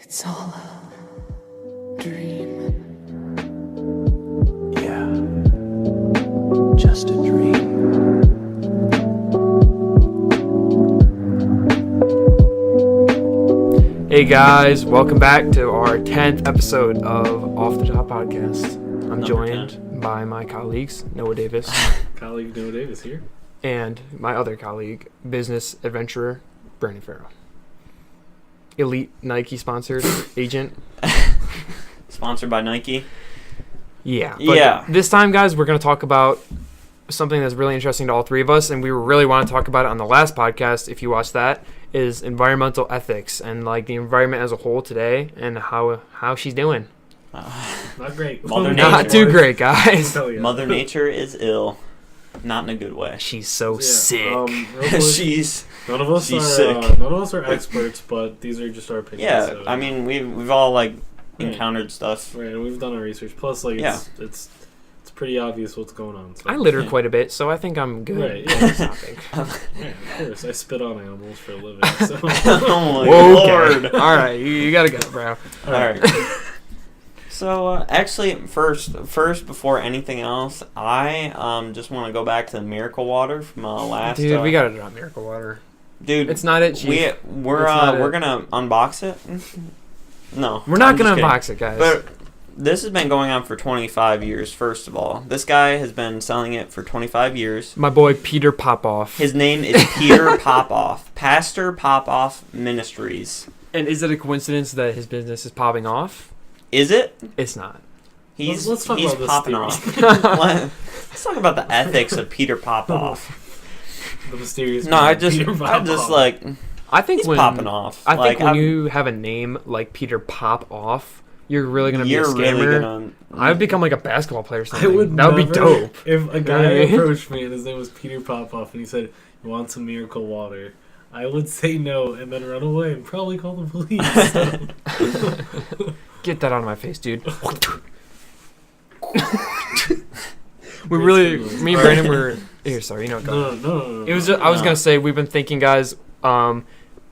It's all a dream. Yeah, just a dream. Hey guys, welcome back to our 10th episode of Off the Top Podcast. I'm Number joined 10. by my colleagues, Noah Davis, Colleague Noah Davis here. and my other colleague, business adventurer, Brandon Farrell. Elite Nike sponsored agent. Sponsored by Nike. Yeah. But Yeah. This time, guys, we're going to talk about something that's really interesting to all three of us, and we really want to talk about it on the last podcast, if you watched that, is environmental ethics and like the environment as a whole today and how she's doing. Not great. Mother Not Nature. too great, guys. Hell yeah. Mother Nature is ill. Not in a good way. She's so Yeah, sick. real quick, She's none of us she's are sick. none of us are experts, but these are just our opinions. yeah. So, I mean, we've all like Right. encountered stuff. right, and we've done our research. Plus, like, Yeah. it's pretty obvious what's going on. So. I litter Yeah. quite a bit, so I think I'm good. Right, on yeah. this topic. Yeah, of course, I spit on animals for a living. So. Oh my Whoa, lord! okay. All right, you gotta go, bro. All right. So actually, first before anything else, I just want to go back to the Miracle Water from last. Dude, we gotta drop Miracle Water. Dude, It's not it, Chief. we're It's not we're it. gonna unbox it. No, We're not I'm gonna just kidding. unbox it, guys. But this has been going on for 25 years. First of all, this guy has been selling it for 25 years. My boy Peter Popoff. His name is Peter Popoff, Pastor Popoff Ministries. And is it a coincidence that his business is popping off? Is it? It's not. He's Let's talk he's about this popping theory. off. Let's talk about the ethics of Peter Popoff. The mysterious. No, I Peter just Popoff. like I think he's when popping off. I think like, when I'm- you have a name like Peter Popoff, you're really gonna be a you're scammer. really gonna. I would become like a basketball player or I something. would That would be never- dope. If a guy Right? approached me and his name was Peter Popoff and he said, "You want some miracle water?" I would say no and then run away and probably call the police. So. Get that out of my face, dude. We really, me and Brandon were here. Sorry, you know. Go. No. It was. I was No. gonna say we've been thinking, guys.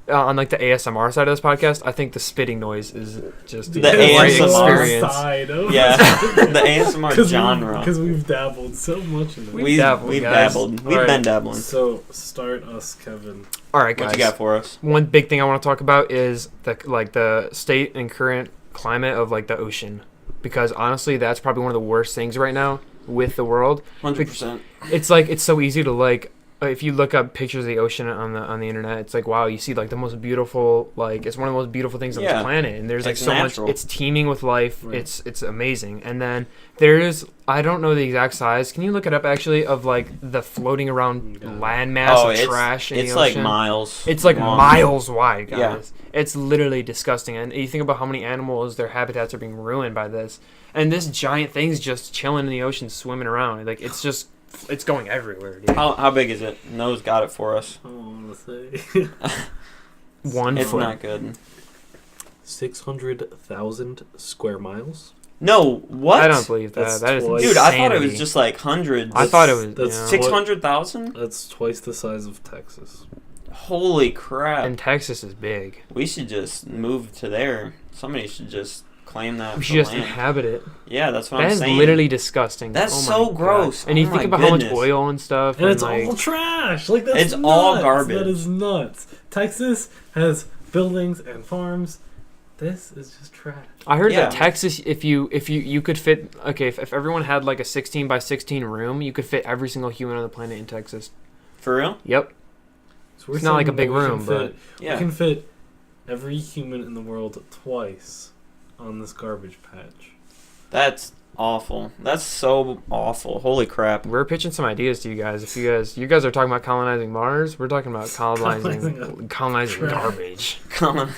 On like the ASMR side of this podcast, I think the spitting noise is just The a great ASMR experience. side of Yeah, the ASMR genre. because we've dabbled so much in it. We've dabbled, We've guys. dabbled. We've Alright, been dabbling. So start us, Kevin. All right, guys. What you got for us? One big thing I want to talk about is the state and current climate of like the ocean, because honestly, that's probably one of the worst things right now with the world. 100%. It's like it's so easy to like if you look up pictures of the ocean on the internet, it's like wow, you see like the most beautiful, like it's one of the most beautiful things on Yeah. this planet, and there's like It's so natural. much. It's teeming with life. Right. It's amazing. And then there's I don't know the exact size. Can you look it up actually of like the floating around Yeah. landmass of trash in it's the like ocean? miles. It's like long. miles wide, guys. Yeah. It's literally disgusting. And you think about how many animals, their habitats are being ruined by this. And this giant thing's just chilling in the ocean, swimming around. Like, it's going everywhere, dude. How big is it? Noah's got it for us. I want to say 1 It's foot. not good. 600,000 square miles. No, what? I don't believe that. That's That is twice. Dude, I thought it was insanity. just like hundreds. I thought it was. That's yeah. 600,000? That's twice the size of Texas. Holy crap. And Texas is big. We should just move to there. Somebody should just claim that We for should just land. inhabit it. Yeah, that's what That I'm is saying. literally disgusting. That's Oh my so God. gross. And you Oh think my about how much goodness. oil and stuff. And it's like, all trash. Like that's It's nuts. all garbage. That is nuts. Texas has buildings and farms. This is just trash. I heard Yeah. that Texas, if you could fit, okay, if everyone had like a 16 by 16 room, you could fit every single human on the planet in Texas. For real? Yep. So we're It's not like a saying big that we can room, but we Yeah. can fit every human in the world twice on this garbage patch. That's awful. That's so awful. Holy crap. we're pitching some ideas to you guys. If you guys are talking about colonizing Mars, we're talking about colonizing trash. garbage. Come on.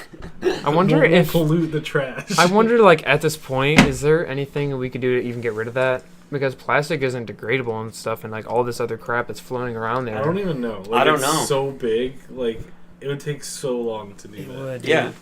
I wonder We'll if pollute the trash. I wonder like at this point, is there anything we could do to even get rid of that? Because plastic isn't degradable and stuff, and like all this other crap that's floating around there. I don't even know. Like, I don't it's know. So big, like it would take so long to do that. Yeah.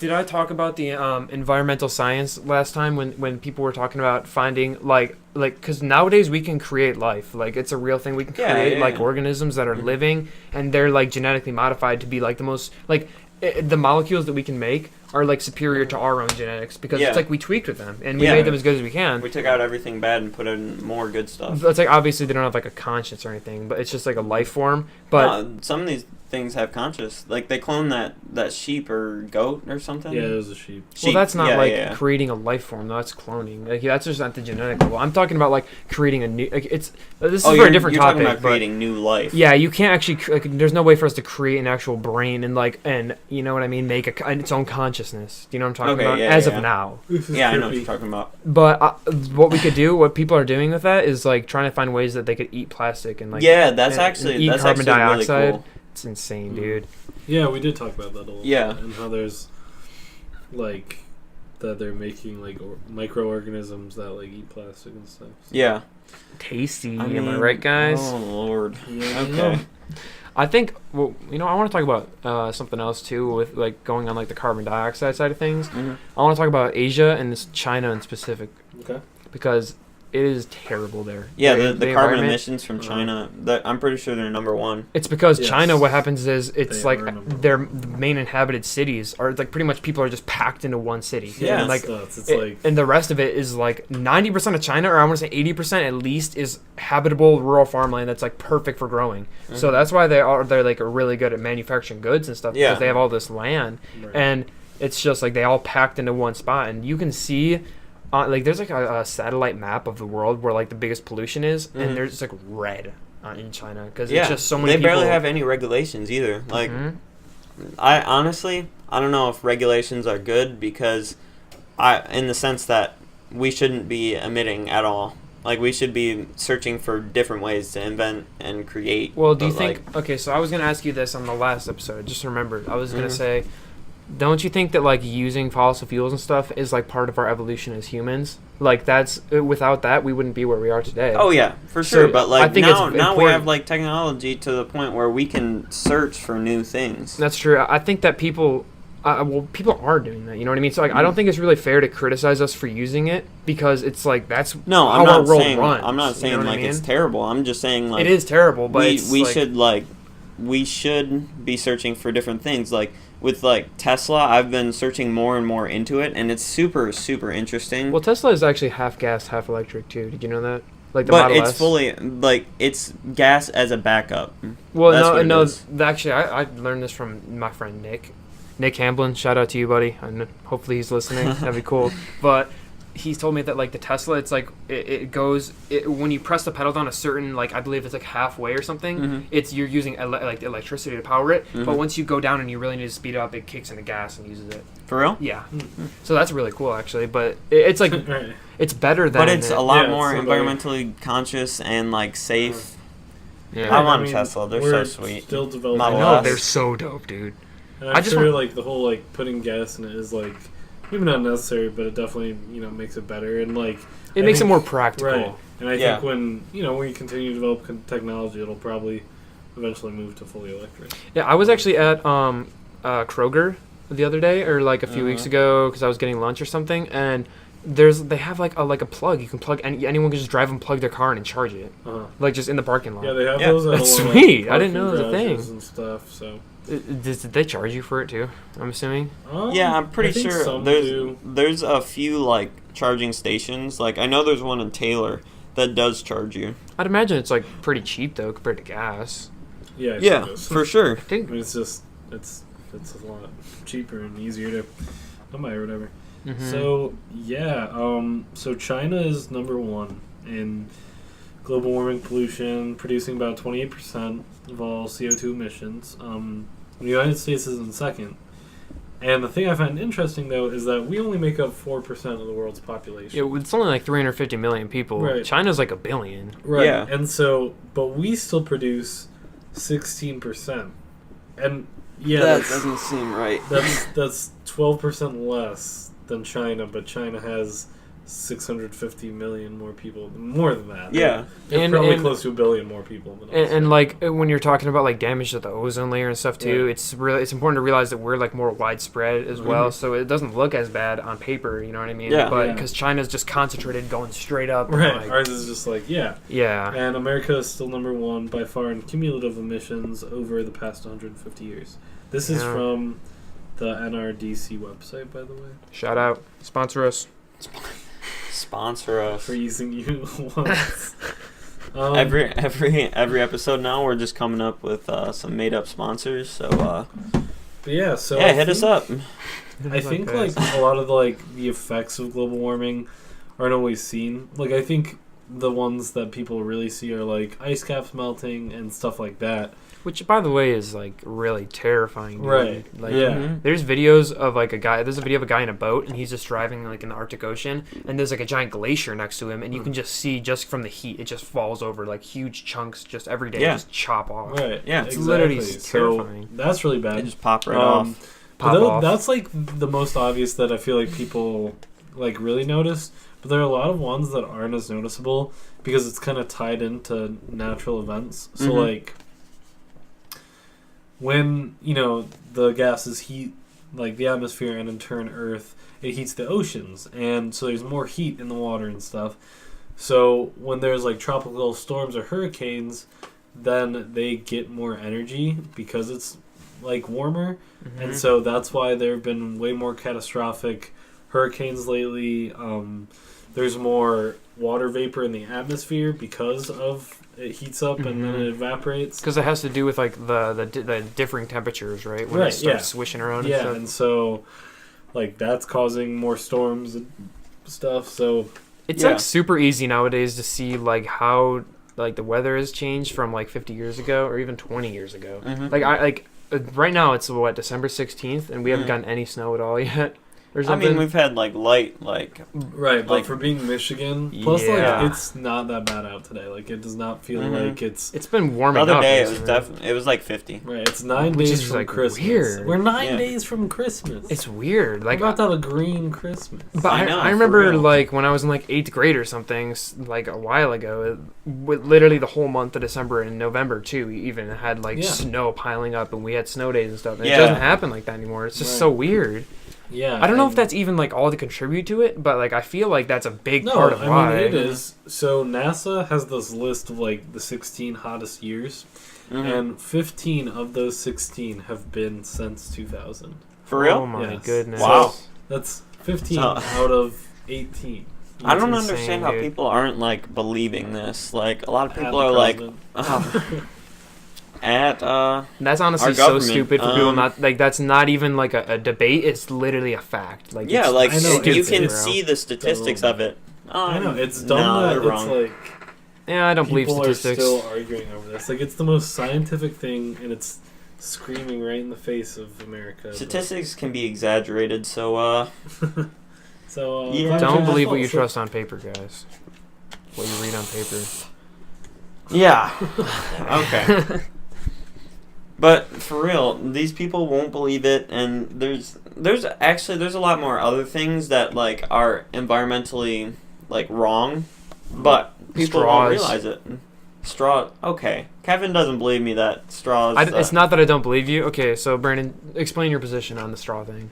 Did I talk about the environmental science last time when people were talking about finding like because nowadays we can create life, like it's a real thing. We can Yeah, create yeah, like yeah. organisms that are living, and they're like genetically modified to be like the most like the molecules that we can make are like superior to our own genetics because Yeah. it's like we tweaked with them and we Yeah. made them as good as we can. We took out everything bad and put in more good stuff. It's like obviously they don't have like a conscience or anything, but it's just like a life form. But No, some of these things have conscious. Like they clone that sheep or goat or something. Yeah, it was a sheep. well, Sheep. that's not Yeah, like yeah. creating a life form. Though. That's cloning. Like that's just not the genetic level. I'm talking about like creating a new. Like it's this is for you're, a different you're topic. talking about but creating new life. yeah, you can't actually. Like, there's no way for us to create an actual brain and like and you know what I mean. Make its own consciousness. Do you know what I'm talking Okay, about? yeah, As yeah. of now. This is Yeah, I know what trippy. you're talking about. But what we could do, what people are doing with that, is like trying to find ways that they could eat plastic and like Yeah, that's and actually eat that's carbon actually dioxide. really cool. It's insane, Mm. dude. Yeah, we did talk about that a little Yeah. bit. And how there's, like, that they're making, like, microorganisms that, like, eat plastic and stuff. So. Yeah. Tasty, I am I mean, right, guys? Oh lord. Yeah, Okay. I think, well, you know, I want to talk about something else too with like going on like the carbon dioxide side of things. Mhm. I want to talk about Asia and this China in specific Okay. because it is terrible there. Yeah, The the carbon environment. emissions from China. I'm pretty sure they're number one. It's because Yes. China. What happens is it's They like are number one. their main inhabited cities are like pretty much people are just packed into one city. Yeah. and, like It's it- like, and the rest of it is like 90% of China, or I want to say 80% at least, is habitable rural farmland that's like perfect for growing. So Mhm. that's why they're like really good at manufacturing goods and stuff Yeah. because they have all this land, right. and it's just like they all packed into one spot, and you can see. Like there's like a satellite map of the world where like the biggest pollution is, Mhm. and there's like red in China because Yeah, it's just so many they people. barely have any regulations either. Like, Mhm. I honestly, I don't know if regulations are good because in the sense that we shouldn't be emitting at all. Like, we should be searching for different ways to invent and create. Well, do you but, think? like, Okay, so I was gonna ask you this on the last episode. Just remembered. I was gonna Mhm. say, don't you think that like using fossil fuels and stuff is like part of our evolution as humans? Like that's without that we wouldn't be where we are today. Oh yeah, for So, sure. But like I think now it's we important. have like technology to the point where we can search for new things. That's true. I think that people. People are doing that. You know what I mean? So like, I Mm. don't think it's really fair to criticize us for using it because it's like that's No, how I'm our not world saying runs. I'm not you know saying what I like it's mean? terrible. I'm just saying like It is terrible, but we it's we like, should like we should be searching for different things. Like with like Tesla, I've been searching more and more into it, and it's super interesting. Well, Tesla is actually half gas, half electric too. Did you know that? Like the but Model it's S. fully like it's gas as a backup. Well, That's no, what it no. is. Actually, I learned this from my friend Nick Hamblin. Shout out to you, buddy. And hopefully he's listening. That'd be cool. But he's told me that like the Tesla, it's like it goes when you press the pedal down a certain like I believe it's like halfway or something. Mhm. It's you're using like electricity to power it. But Mhm. once you go down and you really need to speed it up, it kicks into gas and uses it. For real? Yeah. So that's really cool actually. But it's like Right. it's better than. But it's a lot Yeah, more it's somebody- environmentally conscious and like safe. Yeah. I want Tesla. They're we're so sweet. Still developing. Model I know S. they're so dope, dude. And I I'm just sure want- like the whole like putting gas in it is like maybe not necessary, but it definitely makes it better and like It I makes it think- more practical. right. And I Yeah. think when we continue to develop technology, it'll probably eventually move to fully electric. Yeah, I was actually at Kroger the other day, or like a few weeks Uh-huh. ago, because I was getting lunch or something, and they have like a plug. You can plug anyone can just drive and plug their car in and charge it, Uh-huh. like just in the parking lot. Yeah, they have Yeah, those. At that's a lot of sweet. I didn't parking know it was a thing. garages and stuff. So Did they charge you for it too? I'm assuming. Yeah, I'm I pretty think sure some there's do. there's a few like charging stations. Like I know there's one in Taylor that does charge you. I'd imagine it's like pretty cheap though compared to gas. Yeah, it Yeah, is. for sure. I think. I mean, it's just it's a lot cheaper and easier to come by or whatever. Mhm. So yeah, so China is number one in global warming pollution, producing about 28% of all CO2 emissions. The United States is in second. And the thing I find interesting though is that we only make up 4% of the world's population. Yeah, it's only like 350 million people. Right. China's like a billion. Right. Yeah. And so, but we still produce 16%. And yeah, that doesn't seem right. that's 12% less than China, but China has 650 million more people. More than that. Yeah. They're And- probably and- close to a billion more people than us. And like when you're talking about like damage to the ozone layer and stuff too, Yeah. it's important to realize that we're like more widespread as well, Mhm. so it doesn't look as bad on paper. You know what I mean? Yeah. But Yeah. because China's just concentrated, going straight up. and, Right. like- Ours is just like, yeah. yeah. And America is still number one by far in cumulative emissions over the past 150 years. This is Yeah. from the NRDC website, by the way, Shout out. Sponsor us. Sponsor us. for using you once. Every episode now, we're just coming up with some made up sponsors. So But yeah, so yeah, hit us up. I think like a lot of the effects of global warming aren't always seen. Like I think the ones that people really see are like ice caps melting and stuff like that. Which, by the way, is like really terrifying. Dude. Right. Like, Yeah. Mhm. There's videos of like a guy. There's a video of a guy in a boat, and he's just driving like in the Arctic Ocean, and there's like a giant glacier next to him, and you can just see just from the heat, it just falls over like huge chunks just every day, Yeah. just chop off. Right. Yeah. It's exactly. literally So terrifying. that's really They bad. just pop right off. Pop But off. that's like the most obvious that I feel like people like really notice. But there are a lot of ones that aren't as noticeable because it's kind of tied into natural events. So Mhm. like when the gases heat like the atmosphere and in turn Earth, it heats the oceans, and so there's more heat in the water and stuff. So when there's like tropical storms or hurricanes, then they get more energy because it's like warmer. Mhm. And so that's why there have been way more catastrophic hurricanes lately. There's more water vapor in the atmosphere because of it heats up and then Mhm. it evaporates. Because it has to do with like the differing temperatures, right? When Right, it starts yeah. swishing around. Yeah, And stuff. and so like that's causing more storms and stuff. So It's Yeah. like super easy nowadays to see like how like the weather has changed from like 50 years ago or even 20 years ago. Mhm. Like right now it's what, December 16th, and we haven't Mhm. gotten any snow at all yet. Or I something. mean, we've had like light, like right, but Like- for being Michigan, plus Yeah. like it's not that bad out today. Like it does not feel Mhm. like it's It's been the warming other up. day. It was recently. definitely it was like 50. right. It's 9 Which days is, from like, Christmas. weird. We're 9 Yeah. days from Christmas. It's weird. We're Like about to have a green Christmas. But I know, I for remember real. like when I was in like 8th grade or something, like a while ago, literally the whole month of December and November too, we even had like Yeah. snow piling up, and we had snow days and stuff. And Yeah. It doesn't happen like that anymore. It's just Right. so weird. Yeah, I don't know if and- that's even like all to contribute to it, but like I feel like that's a big no. part of I why. mean, it is. So NASA has this list of like the 16 hottest years, Mhm. and 15 of those 16 have been since 2000. For real? Oh my Yes. goodness! Wow. That's 15 So- out of 18. I don't It's insane, understand how dude. people aren't like believing this. Like a lot of At people the are like president. at That's honestly Our so government, stupid for people. um, Not like that's not even like a debate. It's literally a fact. Like yeah, it's like I know, you it's- can bro. see the statistics of it. I know it's dumb no, that they're it's wrong. like yeah, I don't believe people are statistics. still arguing over this. Like it's the most scientific thing, and it's screaming right in the face of America. but- Statistics can be exaggerated, so So Yeah. glad Don't you believe what guys you also- trust on paper, guys. What you read on paper. yeah. Okay. But for real, these people won't believe it, and there's a lot more other things that like are environmentally like wrong, but people won't Straws. realize it. Straw. Okay, Kevin doesn't believe me that straws. It's not that I don't believe you. Okay, so Brandon, explain your position on the straw thing.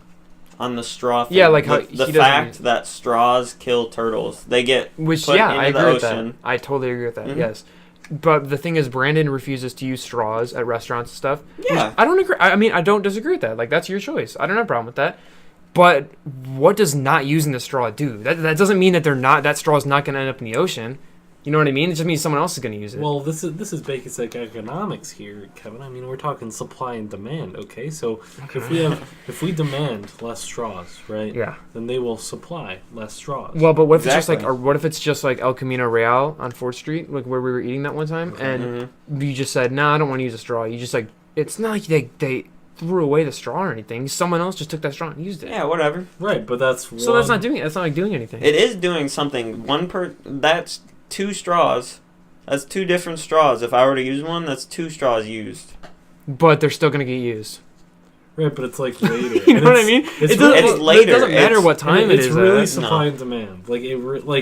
on the straw thing. Yeah, like how the he doesn't fact use- that straws kill turtles. They get Which, put yeah, into I the agree with that. ocean. I totally agree with that. Mhm. Yes, but the thing is, Brandon refuses to use straws at restaurants and stuff. which Yeah. I don't agree. I mean, I don't disagree with that. Like, that's your choice. I don't have a problem with that. But what does not using the straw do? That doesn't mean that that straw is not going to end up in the ocean. You know what I mean? It just means someone else is going to use it. Well, this is basic economics here, Kevin. I mean, we're talking supply and demand. Okay, so if we demand less straws, right? yeah. Then they will supply less straws. Well, but what if it's just like, Exactly. or what if it's just like El Camino Real on 4th Street, like where we were eating that one time, and you just said, "No, I don't want to use a straw." You just like, it's not like they threw away the straw or anything. Someone else just took that straw and used it. Yeah, whatever. right, but that's So that's not doing it. That's not like doing anything. It is doing something. That's 2 straws. That's 2 different straws. If I were to use one, that's 2 straws used. But they're still gonna get used. right, but it's like later. You And know what I it's- mean? It's It doesn't, it's it later. doesn't matter It's- what time it it's is. really at. supply No. and demand. Like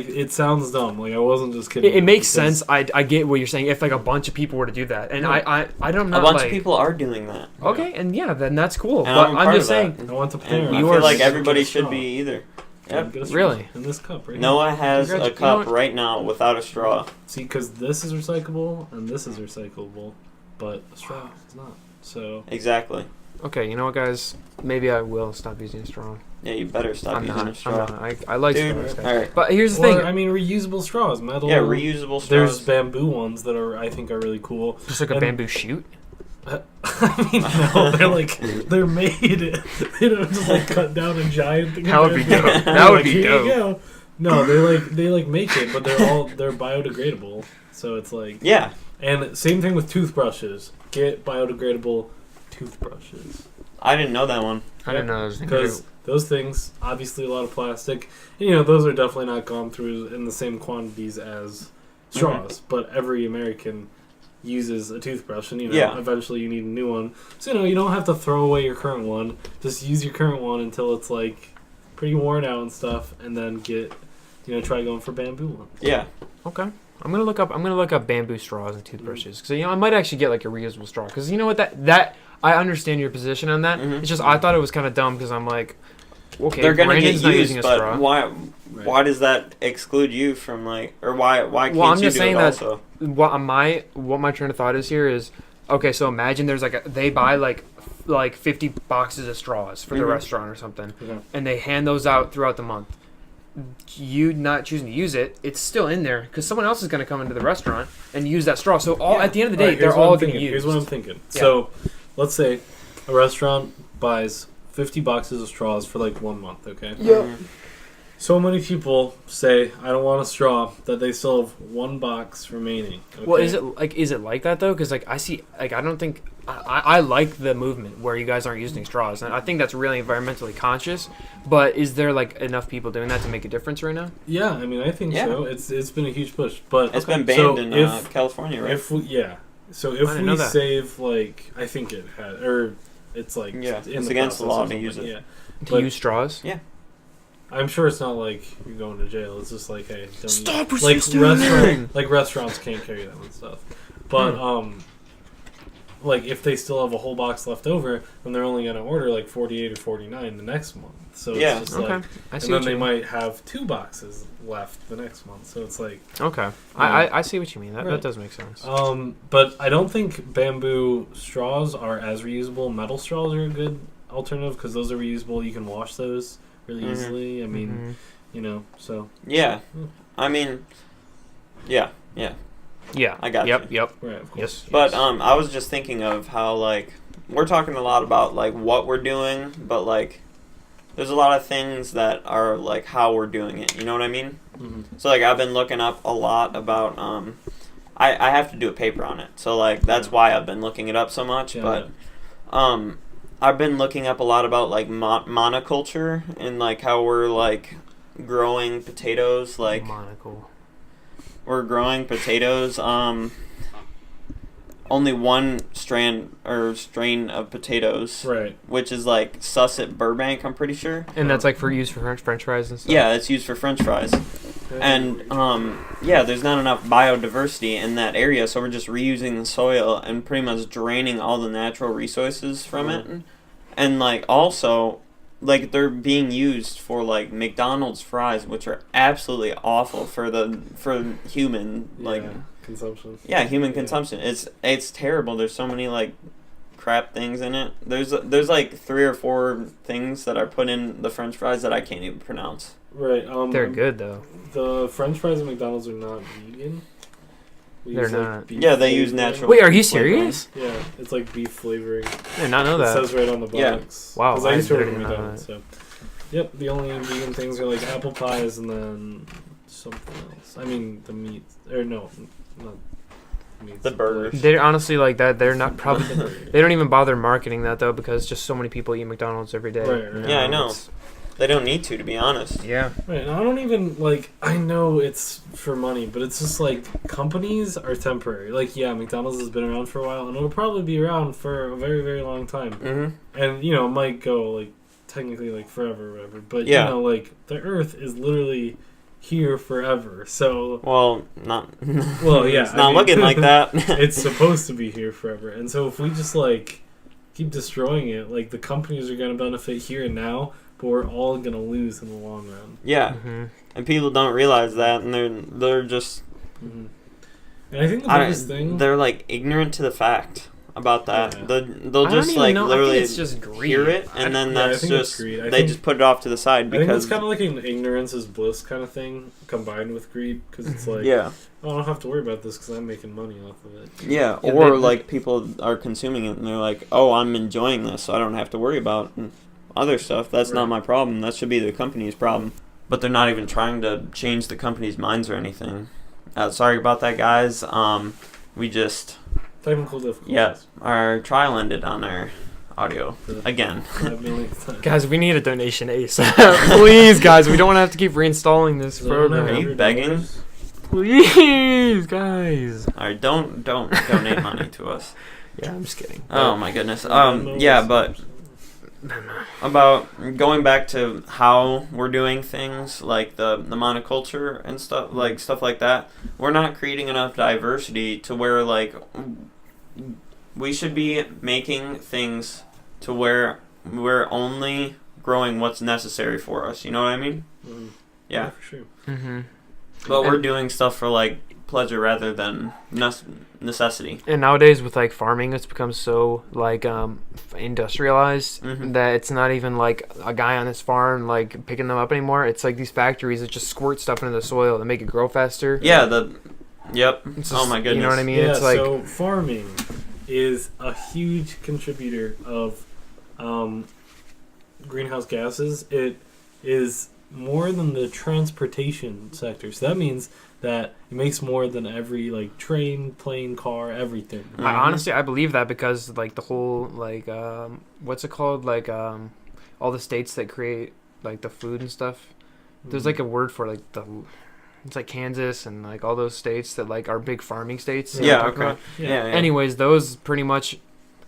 it sounds dumb. Like I wasn't just kidding. It makes because- sense. I get what you're saying. If like a bunch of people were to do that, and Yeah. I don't A know. bunch like, of people are doing that. Okay, and yeah, then that's cool. And But I'm I'm part just of that. saying. I want to And pair. I You feel are like s- everybody Get a should straw. be either. Yep. Get a straw Really? in this cup right Noah has Congrats- a you know cup what? right now without a straw. See, because this is recyclable and this is recyclable, but a straw is not. So Exactly. Okay, you know what, guys? Maybe I will stop using a straw. Yeah, you better stop I'm using not. a straw. I'm not. I like Dude, straws. guys. all right. But here's the Or, thing. I mean, reusable straws, metal. Yeah, reusable straws. There's bamboo ones that I think are really cool. Just like a and- bamboo shoot. I mean, no, they're made. They don't just like cut down a giant thing. That would be dope. They're That would like, be "Here dope. you go." No, they make it, but they're biodegradable. So it's like, Yeah. and same thing with toothbrushes. Get biodegradable toothbrushes I didn't know that one. I didn't know. because those things obviously a lot of plastic. And, you know, those are definitely not gone through in the same quantities as straws. But every American uses a toothbrush, and Yeah. eventually you need a new one. So you don't have to throw away your current one. Just use your current one until it's like pretty worn out and stuff, and then try going for bamboo ones. Yeah. Okay. I'm gonna look up bamboo straws and toothbrushes because I might actually get like a reusable straw because you know what that I understand your position on that. Mhm. It's just I thought it was kind of dumb because I'm like, okay, They're gonna Brandon's get not used, using a but straw. why? Right. Why does that exclude you from like, or why can't Well, I'm you just do saying it that- also? What my train of thought is here is okay. So imagine there's they buy like 50 boxes of straws for the Mhm. restaurant or something, Okay. and they hand those out throughout the month. You not choosing to use it, it's still in there because someone else is going to come into the restaurant and use that straw. So at the end of the day, Alright, they're here's what all I'm getting thinking. used. Here's what I'm thinking. Yeah. So, let's say a restaurant buys 50 boxes of straws for like 1 month, okay? Mhm. So many people say, I don't want a straw, that they still have 1 box remaining. Okay? Well, is it like that though? Because I see I don't think I like the movement where you guys aren't using straws, and I think that's really environmentally conscious. But is there like enough people doing that to make a difference right now? Yeah, I mean, I think Yeah. so. It's been a huge push. But It's been so banned in if, California, right? if we, yeah. So I if didn't know we that. save, like, I think it had, or it's like, Yeah, in it's the against the process law or to use something, it. Yeah. To But- use straws? I'm sure it's not like you're going to jail. It's just like, hey, don't Stop use, like resisting! restaurants can't carry them and stuff. But like if they still have a whole box left over, then they're only gonna order like 48 or 49 the next month. So Yeah. it's just Okay, like, I and see. then What they you might have 2 boxes left the next month. So it's like, okay, Yeah. I see what you mean. That Right. does make sense. but I don't think bamboo straws are as reusable. Metal straws are a good alternative because those are reusable. You can wash those really Mhm. easily. I mean, Mhm. so Yeah. Hmm. I mean, yeah. Yeah, I got Yep. right, of course. Yes. But yes. I was just thinking of how like we're talking a lot about like what we're doing, but like there's a lot of things that are like how we're doing it. You know what I mean? Mhm. So like I've been looking up a lot about I have to do a paper on it. So like that's why I've been looking it up so much, Yeah, but I've been looking up a lot about like monoculture and like how we're like growing potatoes like monocle. we're growing potatoes only one strain of potatoes, Right. which is like Susset Burbank, I'm pretty sure. And that's like for use for French fries and stuff. Yeah, it's used for French fries. And yeah, there's not enough biodiversity in that area, so we're just reusing the soil and pretty much draining all the natural resources from it. And like also, like they're being used for like McDonald's fries, which are absolutely awful for human like consumption. yeah, human Yeah. consumption. It's terrible. There's so many like crap things in it. There's like 3 or 4 things that are put in the French fries that I can't even pronounce. Right. They're good though. The French fries at McDonald's are not vegan. We They're use, like, not. beef Yeah, they use flavoring. natural- Wait, are you Flavoring. serious? Yeah, it's like beef flavoring. I did not know It that. says right on the Yeah. box. Wow, Because I used to I work at didn't know McDonald's, so. Yep, the only vegan things are like apple pies and then something else. I mean, the meat. Or no, not meat. The burgers. They're honestly like that. They're not probably. The burger. They don't even bother marketing that though because just so many people eat McDonald's every day. Right, right. Yeah, I know. It's- They don't need to be honest. Yeah. Right, and I don't even, like, I know it's for money, but it's just, like, companies are temporary. Like, yeah, McDonald's has been around for a while, and it'll probably be around for a very, very long time. Mm-hmm. And, it might go, like, technically, like, forever or whatever. But, Yeah. like, the Earth is literally here forever. So, Well, not. Well, yeah, it's I not mean- looking like that. it's supposed to be here forever. And so if we just, like, keep destroying it, like, the companies are going to benefit here and now, but we're all going to lose in the long run. Yeah, Mm-hmm. and people don't realize that, and they're just Mm-hmm. And I think the biggest thing... they're like ignorant to the fact about that. Yeah. They'll I don't just even like know. I literally think it's just greed. hear it, and then I that's think it's just greed. I they think- just put it off to the side I think because it's kind of like an ignorance is bliss kind of thing combined with greed, because it's like, yeah, oh, I don't have to worry about this because I'm making money off of it. yeah, Yeah, or they- like people are consuming it and they're like, oh, I'm enjoying this, so I don't have to worry about other stuff. That's not Right. my problem. That should be the company's problem. But they're not even trying to change the company's minds or anything. Sorry about that, guys. We just Technical difficulties. yeah, our trial ended on our audio again. 5 million times. Guys, we need a donation ASAP. Please, guys, we don't want to have to keep reinstalling this Does anyone have program. Are you begging? $100? Please, guys. All right, don't donate money to us. Yeah, I'm just kidding. Oh my goodness. Venmo Yeah, is- but about going back to how we're doing things like the monoculture and stuff like that, we're not creating enough diversity to where like we should be making things to where we're only growing what's necessary for us. You know what I mean? Mm, Yeah. for sure. Mm-hmm. But we're And- doing stuff for like pleasure rather than necessity. And nowadays with like farming, it's become so like industrialized Mhm. that it's not even like a guy on his farm like picking them up anymore. It's like these factories that just squirt stuff into the soil to make it grow faster. Yeah, yep. It's Oh just- my goodness. You know what I mean? Yeah, It's like so farming is a huge contributor of greenhouse gases. It is more than the transportation sector. So that means that it makes more than every like train, plane, car, everything. Mhm. honestly I believe that because like the whole like what's it called like all the states that create like the food and stuff. There's like a word for like it's like Kansas and like all those states that like are big farming states. you know Yeah, what I'm talking okay. about? Yeah. Yeah, yeah. Anyways, those pretty much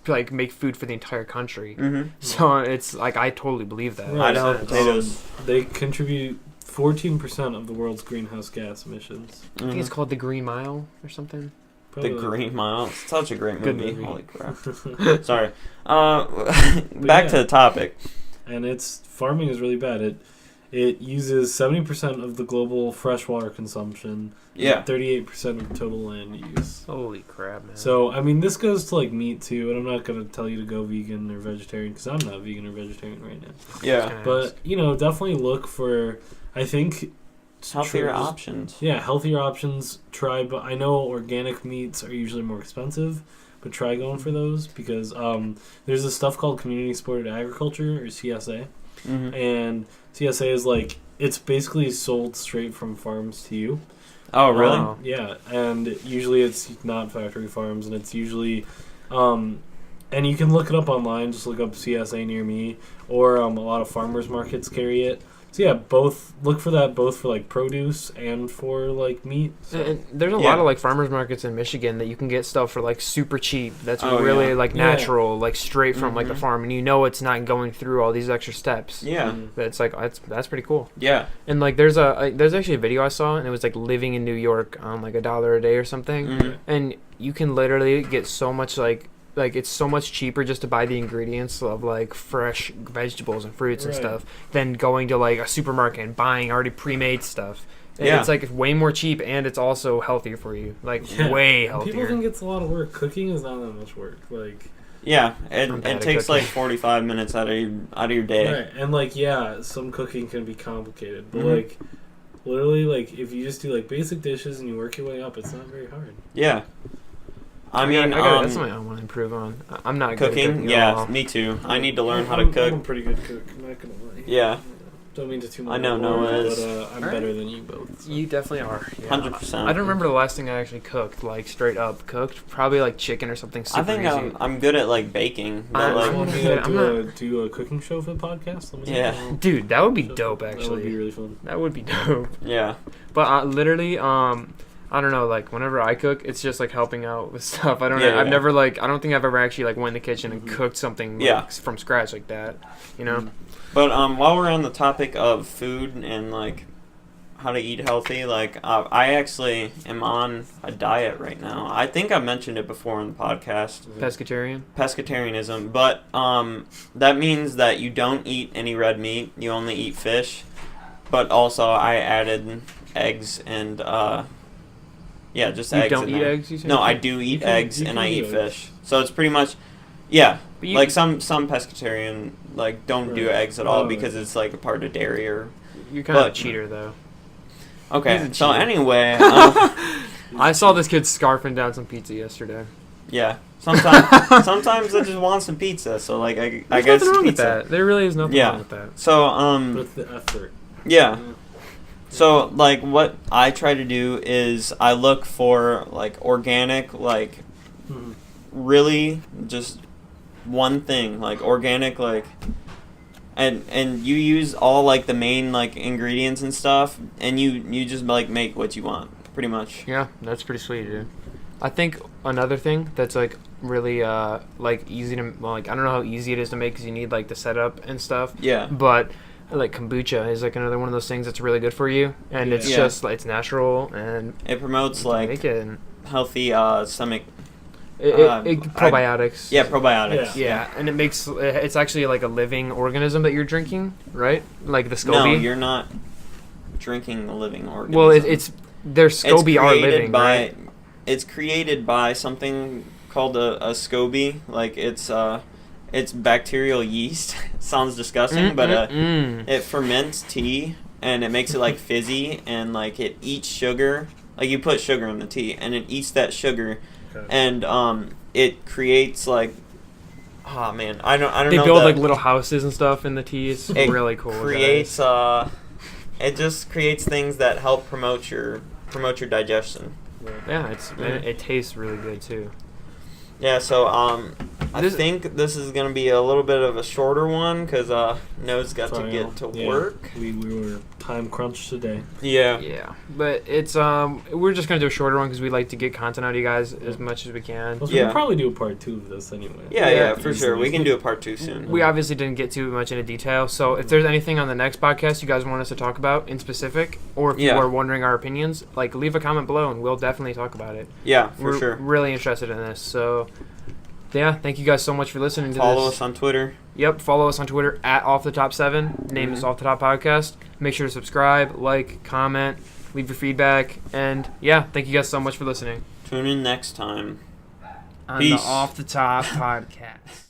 like make food for the entire country. Mm-hmm. So it's like I totally believe that. Right. Idaho Um, potatoes. They contribute 14% of the world's greenhouse gas emissions. I think it's called the Green Mile or something. The Green Mile. It's such a great Good movie. movie. Holy crap. Sorry. Back to the topic. And it's farming is really bad. It uses 70% of the global freshwater consumption. Yeah. 38% of total land use. Holy crap, man. So I mean, this goes to like meat too, and I'm not gonna tell you to go vegan or vegetarian because I'm not vegan or vegetarian right now. Yeah. But you know, definitely look for. I think Healthier tr- options. Yeah, healthier options. Try, but I know organic meats are usually more expensive. But try going for those because there's this stuff called community supported agriculture or CSA, Mm-hmm. and CSA is like it's basically sold straight from farms to you. Oh, really? Wow. Yeah, and usually it's not factory farms, and it's usually, and you can look it up online. Just look up CSA near me, or a lot of farmers markets carry it. So yeah, both look for that, both for like produce and for like meat. So. And there's a Yeah. lot of like farmers markets in Michigan that you can get stuff for like super cheap. That's Oh, really yeah. like Yeah. natural, like straight from like the Mhm. farm, and you know it's not going through all these extra steps. Yeah. Mm. But it's like that's pretty cool. Yeah. And like there's actually a video I saw, and it was like living in New York on like $1 a day or something, Mhm. and you can literally get so much like it's so much cheaper just to buy the ingredients of like fresh vegetables and fruits and Right. stuff than going to like a supermarket and buying already pre-made stuff. And Yeah. It's like way more cheap, and it's also healthier for you, like Yeah. way People healthier. think it's a lot of work. Cooking is not that much work. Like Yeah. I'm It bad at takes cooking. like 45 minutes out of your day. right, and like yeah, some cooking can be complicated, but Mhm. like literally like if you just do like basic dishes and you work your way up, it's not very hard. Yeah. I mean, that's something I want to improve on. I'm not good at cooking. cooking at Yeah, all. me too. I need to learn how to I'm a cook. pretty good cook. I'm not gonna lie. Yeah. Don't mean to too much. I know Noah is. but I'm Alright. better than you both. so. You definitely are. Yeah. 100%. I don't remember the last thing I actually cooked, like straight up cooked. Probably like chicken or something super I think easy. I'm good at like baking. But I'm- You like, want me I'm to do a cooking show for the podcast? Let me Yeah. know. Dude, that would be That dope. That would be Actually, really fun. that would be dope. yeah. But literally, I don't know. Like whenever I cook, it's just like helping out with stuff. I don't. Yeah, I've yeah. never like. I don't think I've ever actually like went in the kitchen and Mhm. cooked something like, Yeah. from scratch like that. You know. But while we're on the topic of food and like how to eat healthy, like I actually am on a diet right now. I think I mentioned it before in the podcast. Pescatarian. Pescatarianism, but that means that you don't eat any red meat. You only eat fish. But also, I added eggs and Yeah, just You eggs. don't in eat there. eggs, you say? No, I do eat can- eggs you and can I eat eat eggs. fish. So it's pretty much, yeah. But you- Like some pescatarian like don't do Right. eggs at all Oh, because right. it's like a part of dairy or. You're kind of a but- cheater, though. Okay, He's a so cheater. anyway, I saw this kid scarfing down some pizza yesterday. yeah. Sometimes I just want some pizza, so like I There's guess nothing wrong pizza. with that. There really is nothing Yeah. wrong with that. So But it's the effort. yeah. So like what I try to do is I look for like organic, like Mhm. really just one thing, like organic, like and you use all like the main like ingredients and stuff, and you just like make what you want pretty much. Yeah, that's pretty sweet, dude. I think another thing that's like really like easy to like I don't know how easy it is to make because you need like the setup and stuff. Yeah. But like kombucha is like another one of those things that's really good for you, and it's Yeah. just like it's natural and It promotes you can like make it. And healthy stomach. probiotics. Yeah, probiotics. Yeah, and it makes it's actually like a living organism that you're drinking, right? Like the SCOBY. No, you're not drinking a living organism. Well, it's their SCOBY are created living, by, right? It's created by something called a SCOBY. Like it's bacterial yeast. Sounds disgusting, but it ferments tea and it makes it like fizzy and like it eats sugar. Like you put sugar in the tea and it eats that sugar, Okay. and it creates like. Oh man, I don't They know. build the- like little houses and stuff in the tea. It's it really cool. Creates guys. it just creates things that help promote your digestion. Yeah, it tastes really good too. Yeah, so I This- think this is gonna be a little bit of a shorter one because Noah's got to Sorry, get to yeah. work. We were time crunched today. Yeah. Yeah, but it's we're just gonna do a shorter one because we like to get content out of you guys as much as we can. Well, Yeah. We'll probably do a part 2 of this anyway. Yeah, for sure. Easily. We can do a part 2 soon. We obviously didn't get too much into detail, so if there's anything on the next podcast you guys want us to talk about in specific, or if Yeah. you are wondering our opinions, like leave a comment below and we'll definitely talk about it. Yeah, for We're sure. really interested in this, so yeah, thank you guys so much for listening to Follow this. us on Twitter. Yep, follow us on Twitter at OffTheTop7. Name is Mhm. Off the Top Podcast. Make sure to subscribe, like, comment, leave your feedback, and yeah, thank you guys so much for listening Tune in next time. on Peace. the Off the Top Podcast.